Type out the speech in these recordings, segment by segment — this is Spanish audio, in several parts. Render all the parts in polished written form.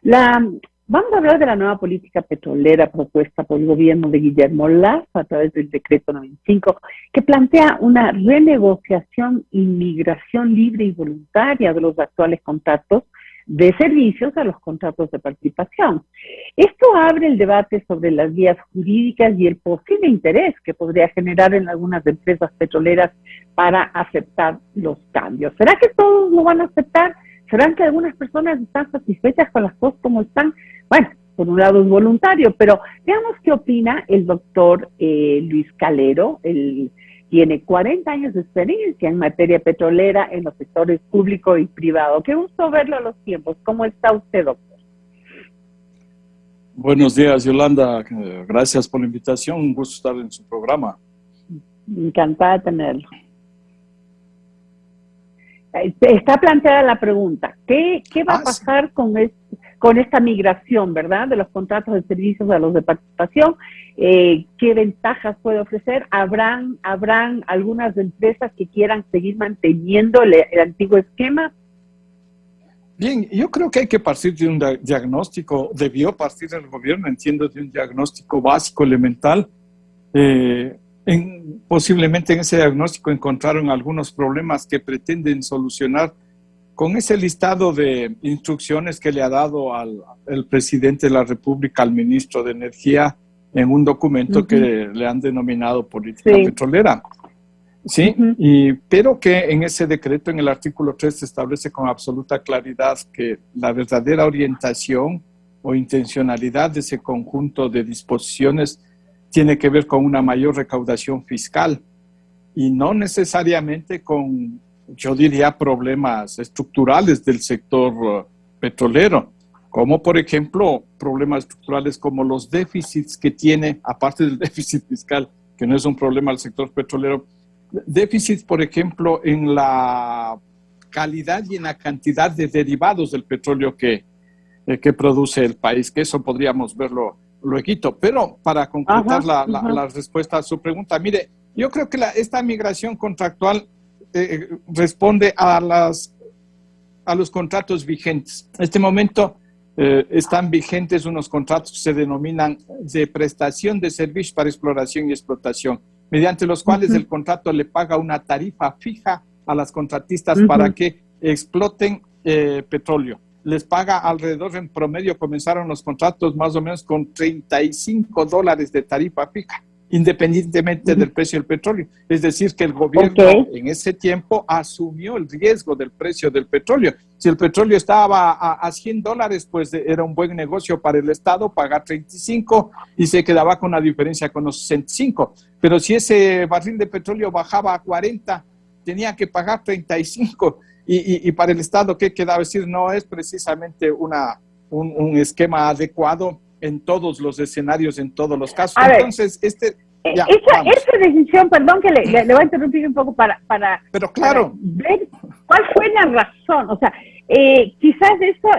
La, Vamos a hablar de la nueva política petrolera propuesta por el gobierno de Guillermo Lasso a través del decreto 95, que plantea una renegociación y migración libre y voluntaria de los actuales contratos de servicios a los contratos de participación. Esto abre el debate sobre las vías jurídicas y el posible interés que podría generar en algunas empresas petroleras para aceptar los cambios. ¿Será que todos lo van a aceptar? ¿Serán que algunas personas están satisfechas con las cosas como están? Bueno, por un lado es voluntario, pero veamos qué opina el doctor Luis Calero. Él tiene 40 años de experiencia en materia petrolera en los sectores público y privado. Qué gusto verlo a los tiempos. ¿Cómo está usted, doctor? Buenos días, Yolanda. Gracias por la invitación. Un gusto estar en su programa. Encantada de tenerlo. Está planteada la pregunta, ¿qué va a pasar con esta migración, verdad, de los contratos de servicios a los de participación? ¿Qué ventajas puede ofrecer? ¿Habrán algunas empresas que quieran seguir manteniendo el antiguo esquema? Bien, yo creo que hay que partir de un diagnóstico, debió partir el gobierno, entiendo, de un diagnóstico básico, elemental. Posiblemente en ese diagnóstico encontraron algunos problemas que pretenden solucionar con ese listado de instrucciones que le ha dado el presidente de la República al ministro de Energía en un documento que le han denominado política petrolera. Sí, pero que en ese decreto, en el artículo 3, se establece con absoluta claridad que la verdadera orientación o intencionalidad de ese conjunto de disposiciones tiene que ver con una mayor recaudación fiscal y no necesariamente con, yo diría, problemas estructurales del sector petrolero, como por ejemplo problemas estructurales como los déficits que tiene, aparte del déficit fiscal, que no es un problema del sector petrolero, déficits, por ejemplo, en la calidad y en la cantidad de derivados del petróleo que produce el país, que eso podríamos verlo luego. Pero para concretar la respuesta a su pregunta, mire, yo creo que esta migración contractual responde a los contratos vigentes. En este momento están vigentes unos contratos que se denominan de prestación de servicios para exploración y explotación, mediante los cuales el contrato le paga una tarifa fija a las contratistas para que exploten petróleo. Les paga alrededor, en promedio, comenzaron los contratos más o menos con $35 de tarifa fija, independientemente del precio del petróleo. Es decir, que el gobierno en ese tiempo asumió el riesgo del precio del petróleo. Si el petróleo estaba a $100, pues era un buen negocio para el Estado pagar 35 y se quedaba con una diferencia con los 65. Pero si ese barril de petróleo bajaba a 40, tenía que pagar 35. Y para el Estado, ¿qué queda? Decir, no es precisamente un esquema adecuado en todos los escenarios, en todos los casos. Entonces, esa decisión, perdón que le voy a interrumpir un poco para ver cuál fue la razón. O sea, quizás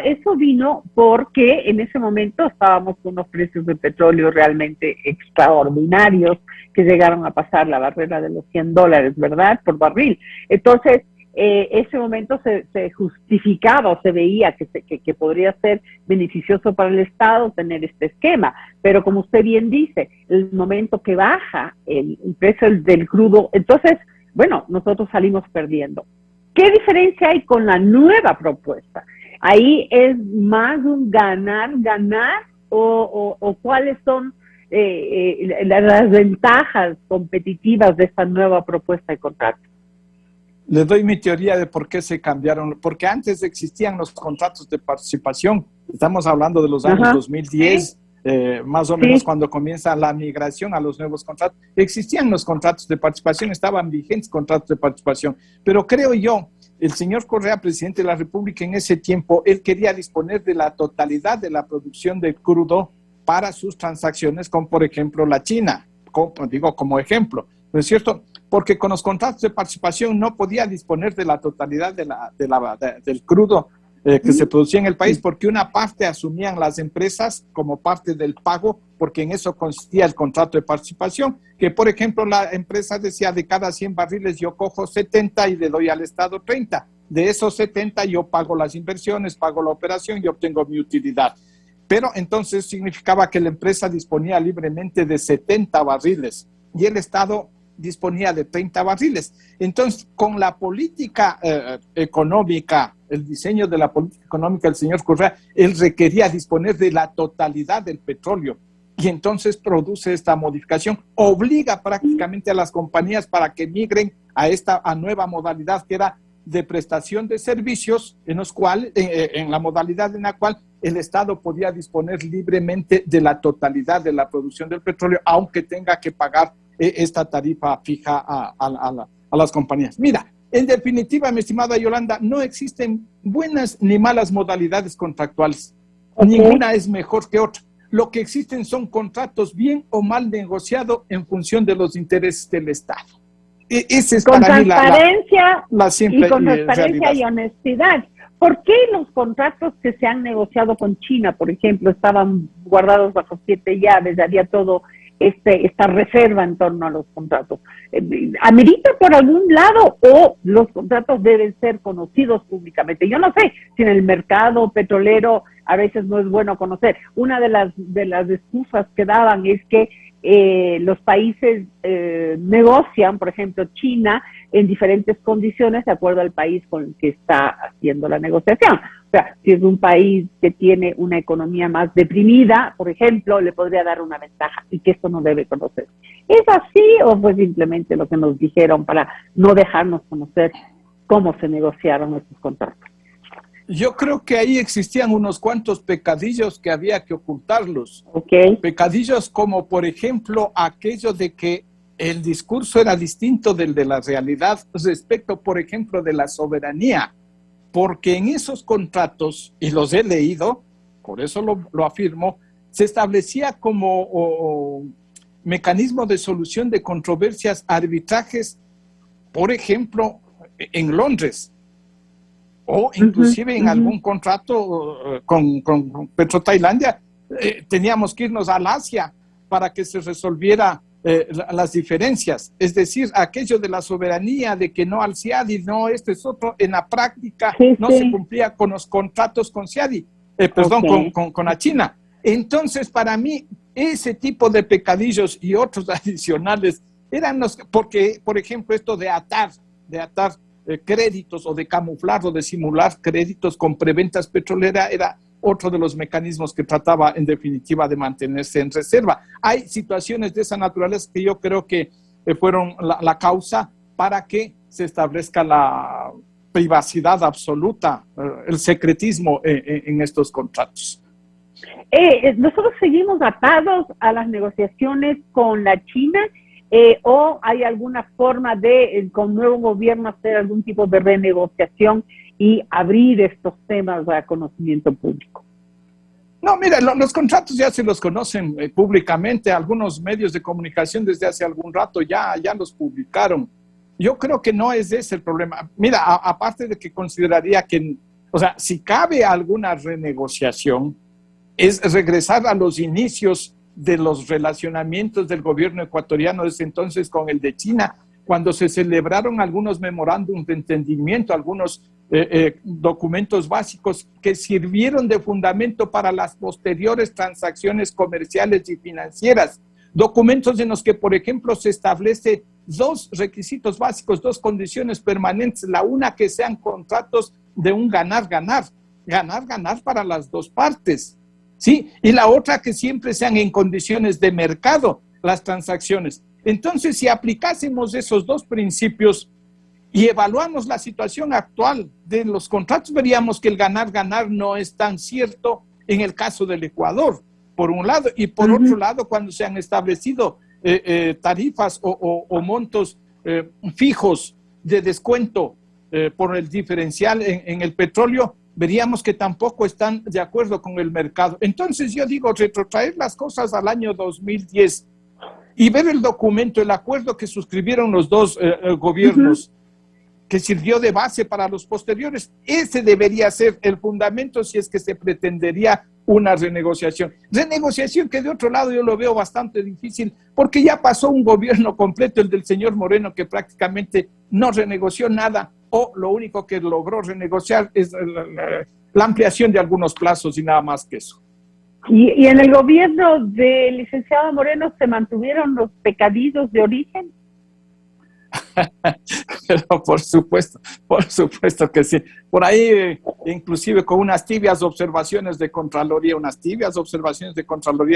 eso vino porque en ese momento estábamos con unos precios de petróleo realmente extraordinarios que llegaron a pasar la barrera de los $100, ¿verdad? Por barril. Entonces, ese momento se justificaba o se veía que podría ser beneficioso para el Estado tener este esquema, pero como usted bien dice, el momento que baja el precio del crudo, entonces, bueno, nosotros salimos perdiendo. ¿Qué diferencia hay con la nueva propuesta? ¿Ahí es más un ganar o cuáles son las ventajas competitivas de esta nueva propuesta de contrato? Le doy mi teoría de por qué se cambiaron, porque antes existían los contratos de participación, estamos hablando de los años 2010, más o menos cuando comienza la migración a los nuevos contratos, existían los contratos de participación, estaban vigentes contratos de participación, pero creo yo, el señor Correa, presidente de la República en ese tiempo, él quería disponer de la totalidad de la producción de crudo para sus transacciones con, por ejemplo, la China, como ejemplo, ¿no es cierto? Porque con los contratos de participación no podía disponer de la totalidad del crudo que se producía en el país, porque una parte asumían las empresas como parte del pago, porque en eso consistía el contrato de participación, que por ejemplo la empresa decía de cada 100 barriles yo cojo 70 y le doy al Estado 30, de esos 70 yo pago las inversiones, pago la operación y obtengo mi utilidad. Pero entonces significaba que la empresa disponía libremente de 70 barriles y el Estado disponía de 30 barriles. Entonces, con la política económica, el diseño de la política económica del señor Correa, él requería disponer de la totalidad del petróleo. Y entonces produce esta modificación, obliga prácticamente a las compañías para que migren a esta nueva modalidad que era de prestación de servicios, en la modalidad en la cual el Estado podía disponer libremente de la totalidad de la producción del petróleo, aunque tenga que pagar esta tarifa fija a las compañías. Mira, en definitiva, mi estimada Yolanda, no existen buenas ni malas modalidades contractuales. Ninguna es mejor que otra. Lo que existen son contratos bien o mal negociados en función de los intereses del Estado. Ese es con para transparencia mí la simple y con transparencia realidad. y honestidad. ¿Por qué los contratos que se han negociado con China, por ejemplo, estaban guardados bajo 7 llaves? Había todo esta reserva en torno a los contratos. ¿Amerita por algún lado o los contratos deben ser conocidos públicamente? Yo no sé si en el mercado petrolero a veces no es bueno conocer. Una de las excusas que daban es que los países negocian, por ejemplo, China, en diferentes condiciones de acuerdo al país con el que está haciendo la negociación. O sea, si es un país que tiene una economía más deprimida, por ejemplo, le podría dar una ventaja y que esto no debe conocer. ¿Es así o fue simplemente lo que nos dijeron para no dejarnos conocer cómo se negociaron estos contratos? Yo creo que ahí existían unos cuantos pecadillos que había que ocultarlos. Okay. Pecadillos como, por ejemplo, aquello de que el discurso era distinto del de la realidad respecto, por ejemplo, de la soberanía. Porque en esos contratos, y los he leído, por eso lo afirmo, se establecía como mecanismo de solución de controversias, arbitrajes, por ejemplo, en Londres, o inclusive en algún contrato con PetroTailandia, teníamos que irnos al Asia para que se resolviera las diferencias. Es decir, aquello de la soberanía, de que no al CIADI, no, esto es otro, en la práctica no se cumplía con los contratos con CIADI, con la China. Entonces, para mí, ese tipo de pecadillos y otros adicionales eran los, porque, por ejemplo, esto de atar créditos o de camuflar o de simular créditos con preventas petroleras era otro de los mecanismos que trataba en definitiva de mantenerse en reserva. Hay situaciones de esa naturaleza que yo creo que fueron la causa para que se establezca la privacidad absoluta, el secretismo en estos contratos. Nosotros seguimos atados a las negociaciones con la China. ¿O hay alguna forma de, con nuevo gobierno, hacer algún tipo de renegociación y abrir estos temas a conocimiento público? No, mira, los contratos ya se los conocen públicamente. Algunos medios de comunicación desde hace algún rato ya los publicaron. Yo creo que no es ese el problema. Mira, aparte de que consideraría que, o sea, si cabe alguna renegociación, es regresar a los inicios de los relacionamientos del gobierno ecuatoriano desde entonces con el de China, cuando se celebraron algunos memorándums de entendimiento, algunos documentos básicos que sirvieron de fundamento para las posteriores transacciones comerciales y financieras. Documentos en los que, por ejemplo, se establece 2 requisitos básicos, 2 condiciones permanentes. La una, que sean contratos de un ganar-ganar para las 2 partes. ¿Sí? Y la otra, que siempre sean en condiciones de mercado las transacciones. Entonces, si aplicásemos esos 2 principios y evaluamos la situación actual de los contratos, veríamos que el ganar-ganar no es tan cierto en el caso del Ecuador, por un lado, y por otro lado, cuando se han establecido tarifas o montos fijos de descuento por el diferencial en el petróleo, veríamos que tampoco están de acuerdo con el mercado. Entonces yo digo, retrotraer las cosas al año 2010 y ver el documento, el acuerdo que suscribieron los 2 gobiernos, que sirvió de base para los posteriores, ese debería ser el fundamento si es que se pretendería una renegociación. Renegociación que de otro lado yo lo veo bastante difícil, porque ya pasó un gobierno completo, el del señor Moreno, que prácticamente no renegoció nada, o lo único que logró renegociar es la ampliación de algunos plazos y nada más que eso. ¿Y en el gobierno del licenciado Moreno se mantuvieron los pecadillos de origen? Pero por supuesto que sí. Por ahí, inclusive con unas tibias observaciones de Contraloría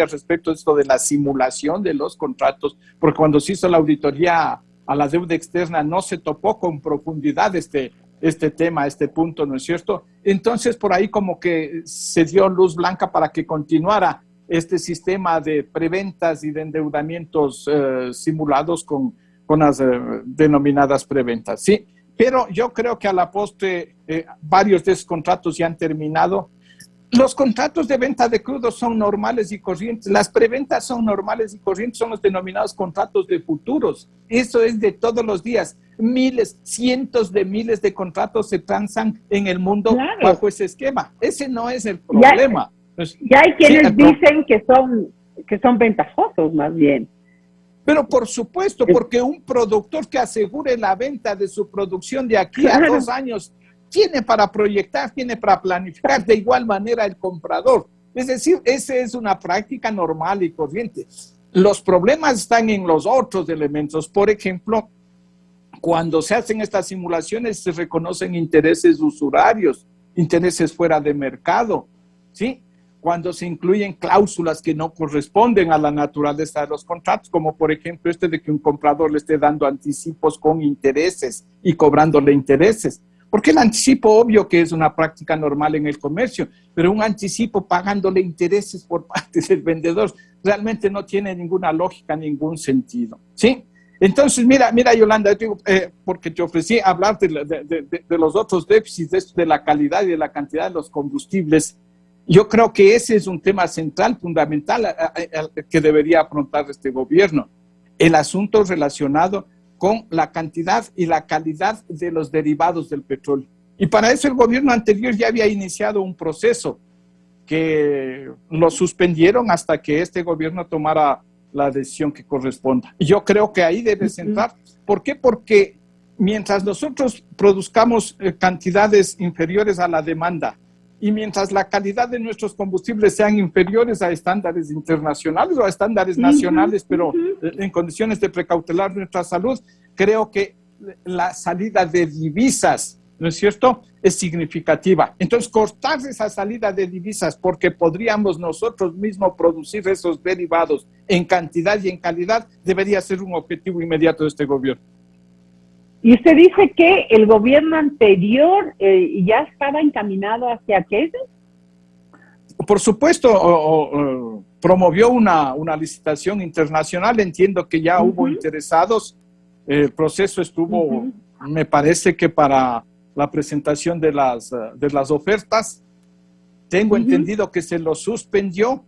respecto a esto de la simulación de los contratos, porque cuando se hizo la auditoría a la deuda externa no se topó con profundidad este tema, este punto, ¿no es cierto? Entonces, por ahí como que se dio luz blanca para que continuara este sistema de preventas y de endeudamientos simulados con las denominadas preventas, ¿sí? Pero yo creo que a la postre varios de esos contratos ya han terminado. Los contratos de venta de crudo son normales y corrientes. Las preventas son normales y corrientes, son los denominados contratos de futuros. Eso es de todos los días. Miles, cientos de miles de contratos se transan en el mundo bajo ese esquema. Ese no es el problema. Ya hay quienes dicen que son ventajosos más bien. Pero por supuesto, porque un productor que asegure la venta de su producción de aquí a 2 años tiene para proyectar, tiene para planificar, de igual manera el comprador. Es decir, esa es una práctica normal y corriente. Los problemas están en los otros elementos. Por ejemplo, cuando se hacen estas simulaciones se reconocen intereses usurarios, intereses fuera de mercado, ¿sí? Cuando se incluyen cláusulas que no corresponden a la naturaleza de los contratos, como por ejemplo de que un comprador le esté dando anticipos con intereses y cobrándole intereses. Porque el anticipo, obvio que es una práctica normal en el comercio, pero un anticipo pagándole intereses por parte del vendedor realmente no tiene ninguna lógica, ningún sentido, ¿sí? Entonces, mira Yolanda, porque te ofrecí hablar de los otros déficits, de la calidad y de la cantidad de los combustibles. Yo creo que ese es un tema central, fundamental, que debería afrontar este gobierno. El asunto relacionado con la cantidad y la calidad de los derivados del petróleo. Y para eso el gobierno anterior ya había iniciado un proceso que lo suspendieron hasta que este gobierno tomara la decisión que corresponda. Y yo creo que ahí debe centrar. ¿Por qué? Porque mientras nosotros produzcamos cantidades inferiores a la demanda y mientras la calidad de nuestros combustibles sean inferiores a estándares internacionales o a estándares nacionales, pero en condiciones de precautelar nuestra salud, creo que la salida de divisas, ¿no es cierto?, es significativa. Entonces, cortar esa salida de divisas porque podríamos nosotros mismos producir esos derivados en cantidad y en calidad debería ser un objetivo inmediato de este gobierno. Y usted dice que el gobierno anterior ya estaba encaminado hacia aquello. Por supuesto, promovió una licitación internacional. Entiendo que ya hubo interesados. El proceso estuvo, me parece que para la presentación de las ofertas. Tengo entendido que se lo suspendió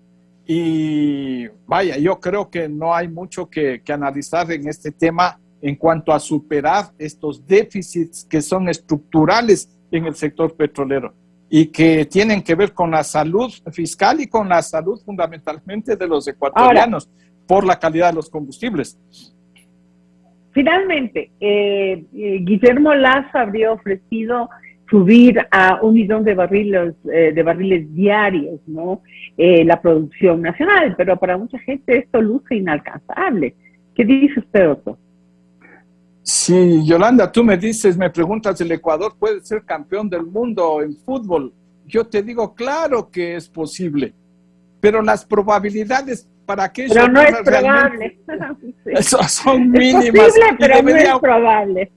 y vaya, yo creo que no hay mucho que analizar en este tema en cuanto a superar estos déficits que son estructurales en el sector petrolero y que tienen que ver con la salud fiscal y con la salud fundamentalmente de los ecuatorianos. Ahora, por la calidad de los combustibles. Finalmente, Guillermo Lasso habría ofrecido subir a 1 millón de barriles diarios, ¿no? La producción nacional, pero para mucha gente esto luce inalcanzable. ¿Qué dice usted, doctor? Sí, Yolanda, tú me preguntas, ¿el Ecuador puede ser campeón del mundo en fútbol? Yo te digo, claro que es posible, pero las probabilidades para que eso pero no es probable. Son mínimas. Es posible, pero no es probable.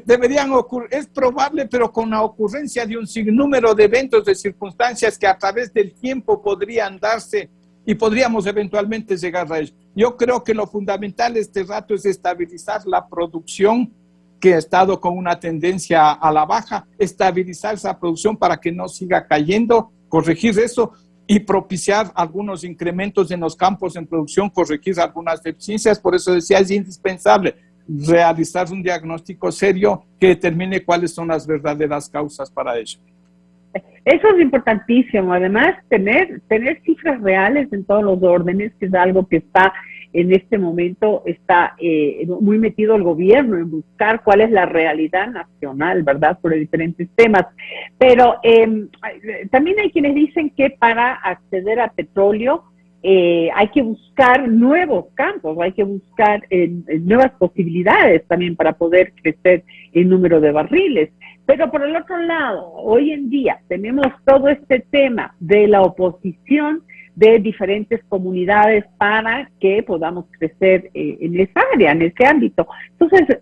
Deberían ocurrir, es probable, pero con la ocurrencia de un sinnúmero de eventos, de circunstancias que a través del tiempo podrían darse y podríamos eventualmente llegar a ello. Yo creo que lo fundamental este rato es estabilizar la producción que ha estado con una tendencia a la baja, estabilizar esa producción para que no siga cayendo, corregir eso y propiciar algunos incrementos en los campos en producción, corregir algunas deficiencias. Por eso decía, es indispensable realizar un diagnóstico serio que determine cuáles son las verdaderas causas para ello. Eso es importantísimo. Además, tener cifras reales en todos los órdenes, que es algo que está en este momento está muy metido el gobierno en buscar cuál es la realidad nacional, ¿verdad?, sobre diferentes temas. Pero también hay quienes dicen que para acceder a petróleo hay que buscar nuevos campos, hay que buscar nuevas posibilidades también para poder crecer el número de barriles. Pero por el otro lado, hoy en día tenemos todo este tema de la oposición de diferentes comunidades para que podamos crecer en esa área, en ese ámbito. Entonces,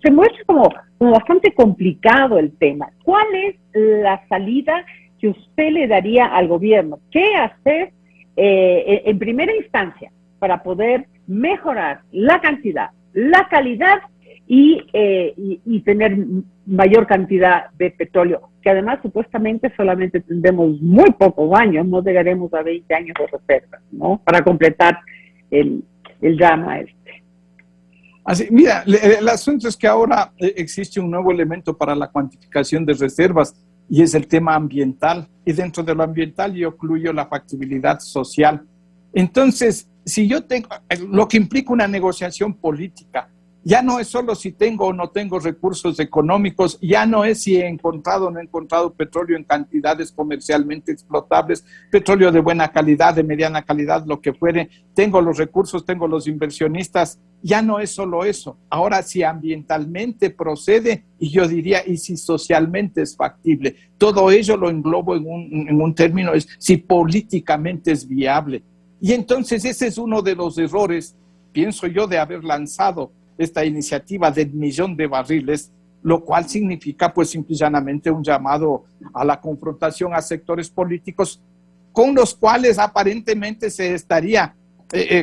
se muestra como bastante complicado el tema. ¿Cuál es la salida que usted le daría al gobierno? ¿Qué hacer en primera instancia para poder mejorar la cantidad, la calidad y tener mayor cantidad de petróleo, que además supuestamente solamente tendremos muy pocos años, no llegaremos a 20 años de reservas, ¿no?, para completar el drama este? Así, mira, el asunto es que ahora existe un nuevo elemento para la cuantificación de reservas y es el tema ambiental, y dentro de lo ambiental yo incluyo la factibilidad social. Entonces, si yo tengo, lo que implica una negociación política, ya no es solo si tengo o no tengo recursos económicos, ya no es si he encontrado o no he encontrado petróleo en cantidades comercialmente explotables, petróleo de buena calidad, de mediana calidad, lo que fuere, tengo los recursos, tengo los inversionistas, ya no es solo eso. Ahora, si ambientalmente procede, y yo diría, y si socialmente es factible, todo ello lo englobo en un término, es si políticamente es viable. Y entonces ese es uno de los errores, pienso yo, de haber lanzado esta iniciativa del 1.000.000 de barriles, lo cual significa pues simple y llanamente un llamado a la confrontación a sectores políticos con los cuales aparentemente se estaría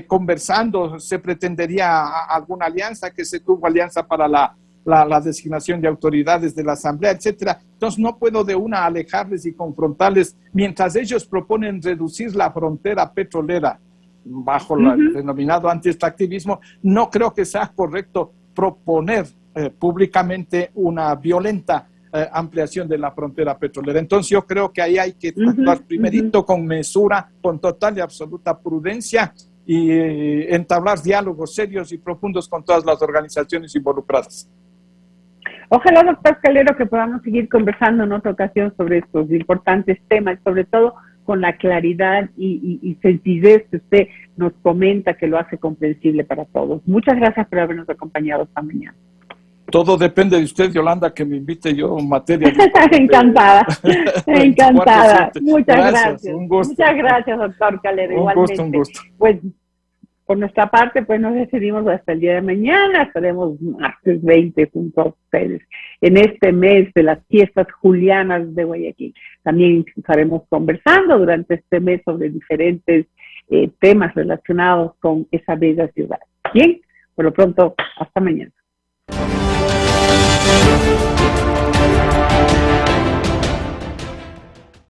conversando, se pretendería alguna alianza, que se tuvo alianza para la designación de autoridades de la Asamblea, etcétera. Entonces no puedo de una alejarles y confrontarles mientras ellos proponen reducir la frontera petrolera bajo el denominado antiextractivismo. No creo que sea correcto proponer públicamente una violenta ampliación de la frontera petrolera. Entonces yo creo que ahí hay que actuar primerito con mesura, con total y absoluta prudencia y entablar diálogos serios y profundos con todas las organizaciones involucradas. Ojalá, doctor Calero, que podamos seguir conversando en otra ocasión sobre estos importantes temas, sobre todo con la claridad y sencillez que usted nos comenta, que lo hace comprensible para todos. Muchas gracias por habernos acompañado esta mañana. Todo depende de usted, Yolanda, que me invite yo en materia. Encantada, encantada. Muchas gracias. Un gusto. Muchas gracias, doctor Calero. Igualmente. Un gusto. Pues, por nuestra parte, pues nos despedimos hasta el día de mañana. Estaremos martes 20 junto a ustedes en este mes de las fiestas julianas de Guayaquil. También estaremos conversando durante este mes sobre diferentes temas relacionados con esa bella ciudad. Bien, por lo pronto, hasta mañana.